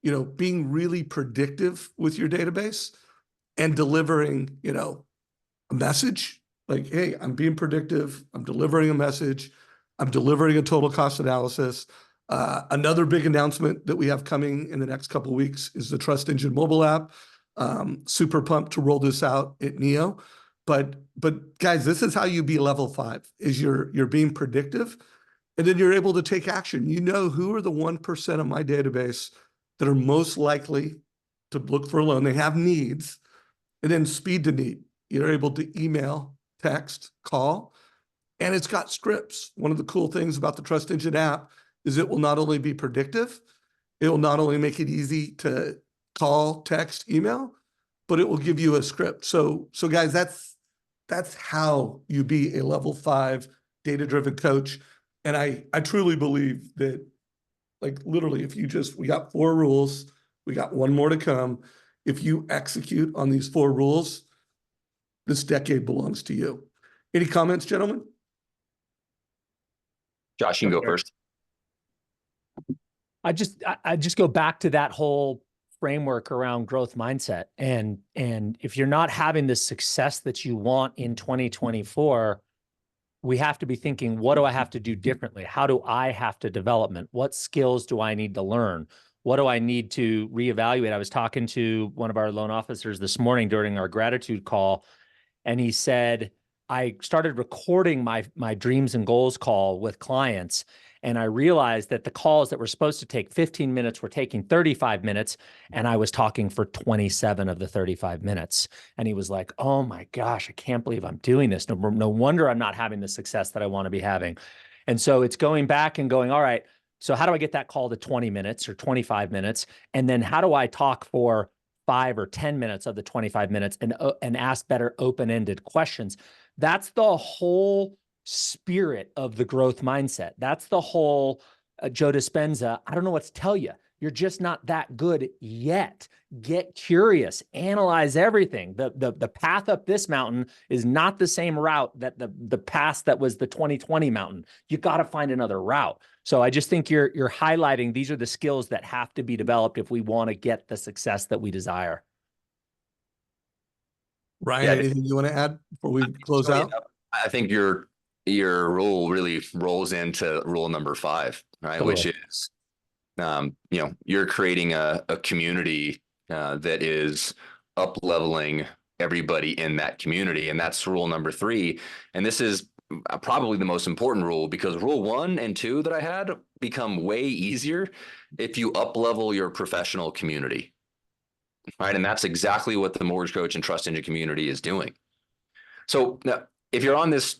You know, being really predictive with your database and delivering, you know, a message like, hey, I'm being predictive, I'm delivering a message, I'm delivering a total cost analysis. Another big announcement that we have coming in the next couple of weeks is the Trust Engine mobile app. Super pumped to roll this out at Neo. But guys, this is how you be level 5, is you're being predictive, and then you're able to take action. You know who are the 1% of my database that are most likely to look for a loan. They have needs, and then speed to need. You're able to email, text, call, and it's got scripts. One of the cool things about the Trust Engine app is it will not only be predictive, it will not only make it easy to call, text, email, but it will give you a script. So guys, that's how you be a level 5 data-driven coach. And I truly believe that, like, literally, if you we got 4 rules, we got 1 more to come. If you execute on these 4 rules, this decade belongs to you. Any comments, gentlemen? Josh, you can go first. I just go back to that whole framework around growth mindset. And if you're not having the success that you want in 2024, we have to be thinking, what do I have to do differently? How do I have to development? What skills do I need to learn? What do I need to reevaluate? I was talking to one of our loan officers this morning during our gratitude call, and he said, I started recording my dreams and goals call with clients, and I realized that the calls that were supposed to take 15 minutes were taking 35 minutes, and I was talking for 27 of the 35 minutes. And he was like, oh my gosh, I can't believe I'm doing this. No wonder I'm not having the success that I want to be having. And so it's going back and going, all right, so how do I get that call to 20 minutes or 25 minutes? And then how do I talk for 5 or 10 minutes of the 25 minutes and ask better open-ended questions? That's the whole spirit of the growth mindset. That's the whole Joe Dispenza. I don't know what to tell you. You're just not that good yet. Get curious, analyze everything. The path up this mountain is not the same route that the path that was the 2020 mountain. You got to find another route. So I just think you're highlighting these are the skills that have to be developed if we want to get the success that we desire. Ryan, anything you want to add before we close out? I think your rule really rolls into rule number 5, right? Totally. Which is, you're creating a community that is up-leveling everybody in that community. And that's rule number 3. And this is probably the most important rule, because rule 1 and 2 that I had become way easier if you up-level your professional community. Right. And that's exactly what the Mortgage Coach and Trust Engine community is doing. So now, if you're on this,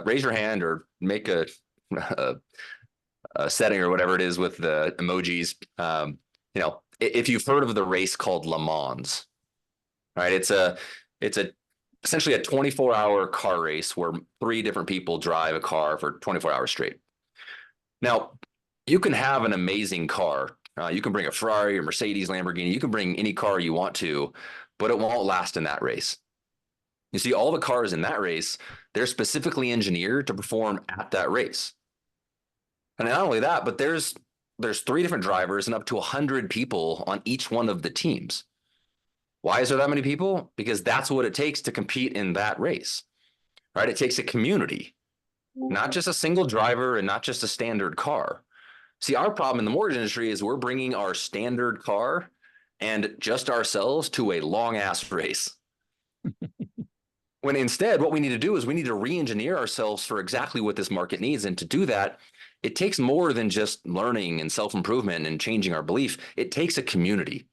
raise your hand or make a setting or whatever it is with the emojis. If you've heard of the race called Le Mans, right? It's essentially a 24-hour car race where 3 different people drive a car for 24 hours straight. Now, you can have an amazing car. You can bring a Ferrari or Mercedes, Lamborghini. You can bring any car you want to, but it won't last in that race. You see, all the cars in that race, they're specifically engineered to perform at that race. And not only that, but there's 3 different drivers and up to 100 people on each one of the teams. Why is there that many people? Because that's what it takes to compete in that race, right? It takes a community, not just a single driver and not just a standard car. See, our problem in the mortgage industry is we're bringing our standard car and just ourselves to a long-ass race. When instead, what we need to do is we need to re-engineer ourselves for exactly what this market needs. And to do that, it takes more than just learning and self-improvement and changing our belief. It takes a community.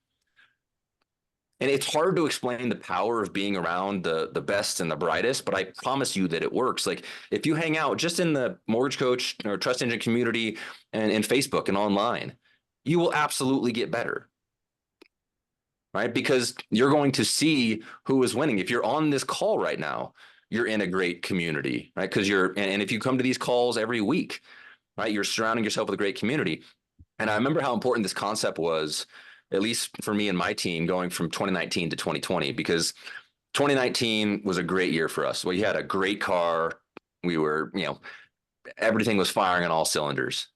And it's hard to explain the power of being around the best and the brightest, but I promise you that it works. Like, if you hang out just in the Mortgage Coach or Trust Engine community and in Facebook and online, you will absolutely get better, right? Because you're going to see who is winning. If you're on this call right now, you're in a great community, right? Because and if you come to these calls every week, right, you're surrounding yourself with a great community. And I remember how important this concept was at least for me and my team, going from 2019 to 2020, because 2019 was a great year for us. We had a great car. We were, everything was firing on all cylinders.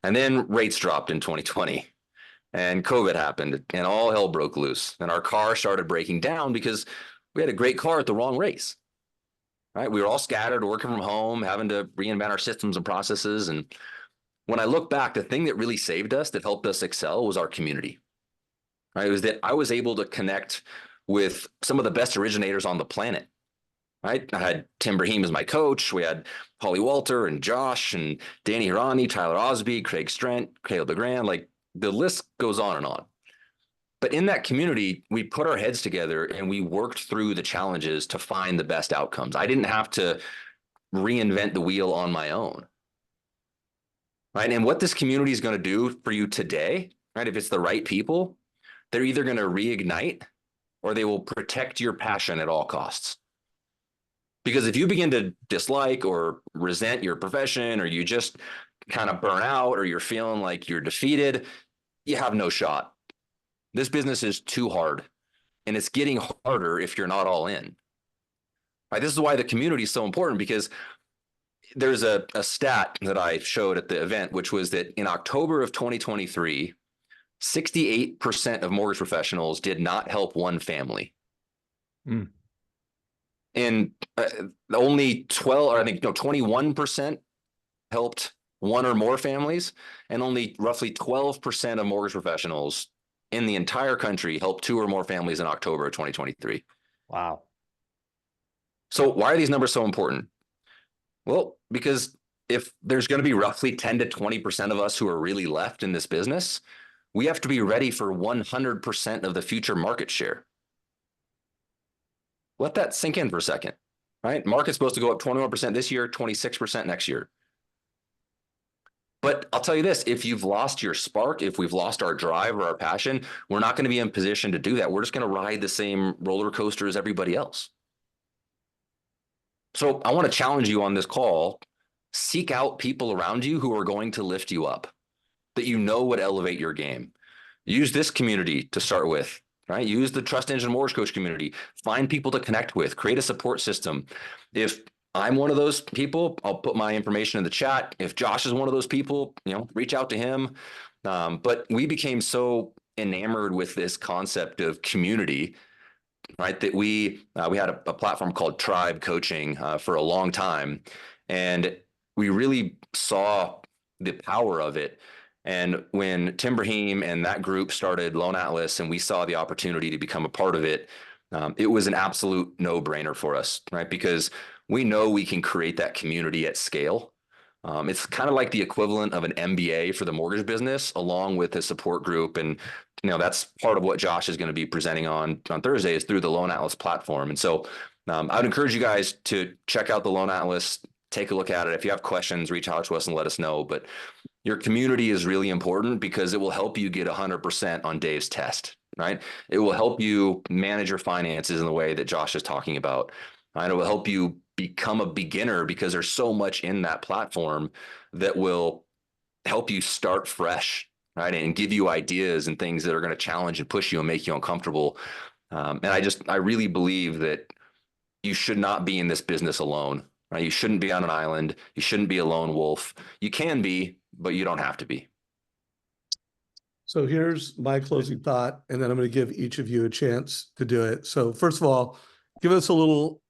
And then rates dropped in 2020 and COVID happened and all hell broke loose. And our car started breaking down because we had a great car at the wrong race, right? We were all scattered, working from home, having to reinvent our systems and processes. And when I look back, the thing that really saved us, that helped us excel, was our community, right? It was that I was able to connect with some of the best originators on the planet, right? I had Tim Brahim as my coach. We had Holly Walter and Josh and Danny Hirani, Tyler Osby, Craig Strent, Caleb LeGrand, like the list goes on and on. But in that community, we put our heads together and we worked through the challenges to find the best outcomes. I didn't have to reinvent the wheel on my own, right? And what this community is going to do for you today, right? If it's the right people, they're either going to reignite or they will protect your passion at all costs. Because if you begin to dislike or resent your profession, or you just kind of burn out, or you're feeling like you're defeated, you have no shot. This business is too hard, and it's getting harder if you're not all in. Right? This is why the community is so important, because there's a stat that I showed at the event, which was that in October of 2023, 68% of mortgage professionals did not help one family. Mm. And only 21% helped one or more families, and only roughly 12% of mortgage professionals in the entire country helped 2 or more families in October of 2023. Wow. So why are these numbers so important? Well, because if there's going to be roughly 10 to 20% of us who are really left in this business, we have to be ready for 100% of the future market share. Let that sink in for a second, right? Market's supposed to go up 21% this year, 26% next year. But I'll tell you this, if you've lost your spark, if we've lost our drive or our passion, we're not going to be in position to do that. We're just going to ride the same roller coaster as everybody else. So I want to challenge you on this call. Seek out people around you who are going to lift you up, that you know would elevate your game. Use this community to start with, right? Use the Trust Engine Mortgage Coach community. Find people to connect with. Create a support system. If I'm one of those people, I'll put my information in the chat. If Josh is one of those people, reach out to him. But we became so enamored with this concept of community, right, that we had a platform called Tribe Coaching for a long time. And we really saw the power of it. And when Tim Brahim and that group started Loan Atlas, and we saw the opportunity to become a part of it, it was an absolute no-brainer for us, right? Because we know we can create that community at scale. It's kind of like the equivalent of an MBA for the mortgage business, along with a support group. And that's part of what Josh is going to be presenting on Thursday, is through the Loan Atlas platform. And so I would encourage you guys to check out the Loan Atlas, take a look at it. If you have questions, reach out to us and let us know. But your community is really important because it will help you get 100% on Dave's test, right? It will help you manage your finances in the way that Josh is talking about. And it will help you become a beginner, because there's so much in that platform that will help you start fresh, right? And give you ideas and things that are going to challenge and push you and make you uncomfortable. And I really believe that you should not be in this business alone, right? You shouldn't be on an island. You shouldn't be a lone wolf. You can be, but you don't have to be. So here's my closing thought, and then I'm going to give each of you a chance to do it. So first of all, give us a little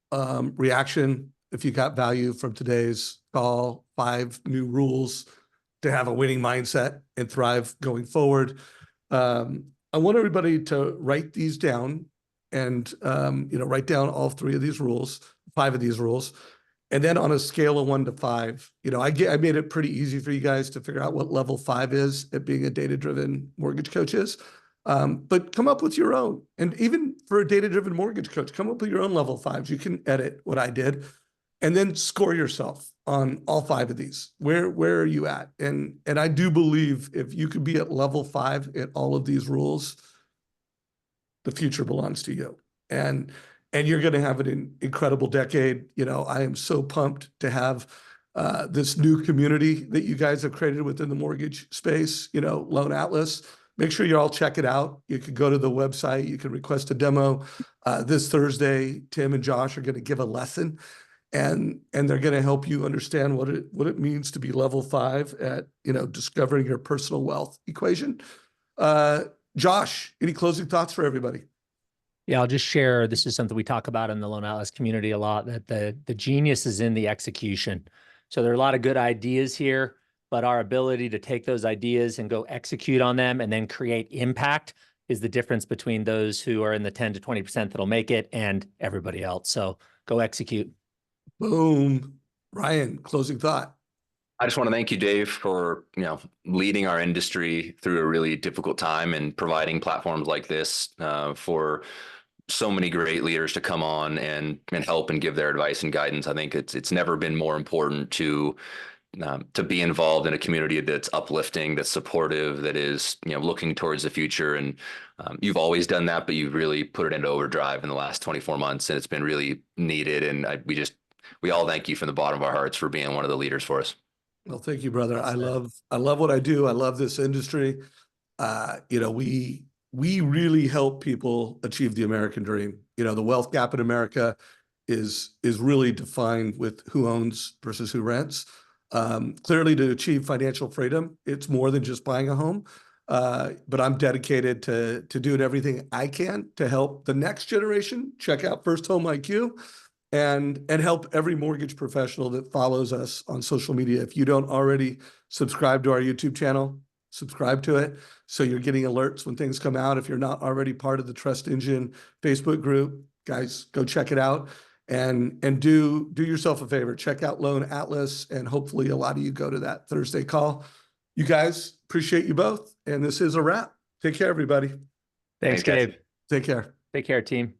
reaction if you got value from today's call. 5 new rules to have a winning mindset and thrive going forward. I want everybody to write these down and write down all 3 of these rules, 5 of these rules. And then on a scale of 1 to 5, I made it pretty easy for you guys to figure out what level 5 is at being a data-driven mortgage coach is. But come up with your own. And even for a data-driven mortgage coach, come up with your own level 5s. You can edit what I did, and then score yourself on all 5 of these. Where are you at? And I do believe if you could be at level 5 at all of these rules, the future belongs to you. And you're going to have an incredible decade. I am so pumped to have this new community that you guys have created within the mortgage space, Loan Atlas. make sure you all check it out. You can go to the website. You can request a demo. This Thursday, Tim and Josh are going to give a lesson, and they're going to help you understand what it means to be level 5 at, discovering your personal wealth equation. Josh, any closing thoughts for everybody? Yeah, I'll just share. This is something we talk about in the Loan Atlas community a lot, that the genius is in the execution. So there are a lot of good ideas here, but our ability to take those ideas and go execute on them and then create impact is the difference between those who are in the 10 to 20% that'll make it and everybody else. So go execute. Boom. Ryan, closing thought. I just want to thank you, Dave, for leading our industry through a really difficult time and providing platforms like this for so many great leaders to come on and help and give their advice and guidance. I think it's never been more important to be involved in a community that's uplifting, that's supportive, that is looking towards the future. And you've always done that, but you've really put it into overdrive in the last 24 months, and it's been really needed. And we all thank you from the bottom of our hearts for being one of the leaders for us. Well, thank you, brother. I love what I do. I love this industry. We really help people achieve the American dream. The wealth gap in America is really defined with who owns versus who rents. Clearly, to achieve financial freedom, it's more than just buying a home. But I'm dedicated to doing everything I can to help the next generation. Check out First Home IQ and help every mortgage professional that follows us on social media. If you don't already subscribe to our YouTube channel, subscribe to it so you're getting alerts when things come out. If you're not already part of the Trust Engine Facebook group, guys, go check it out and do yourself a favor. Check out Loan Atlas, and hopefully a lot of you go to that Thursday call. You guys, appreciate you both. And this is a wrap. Take care, everybody. Thanks, Dave. Take care. Take care, team.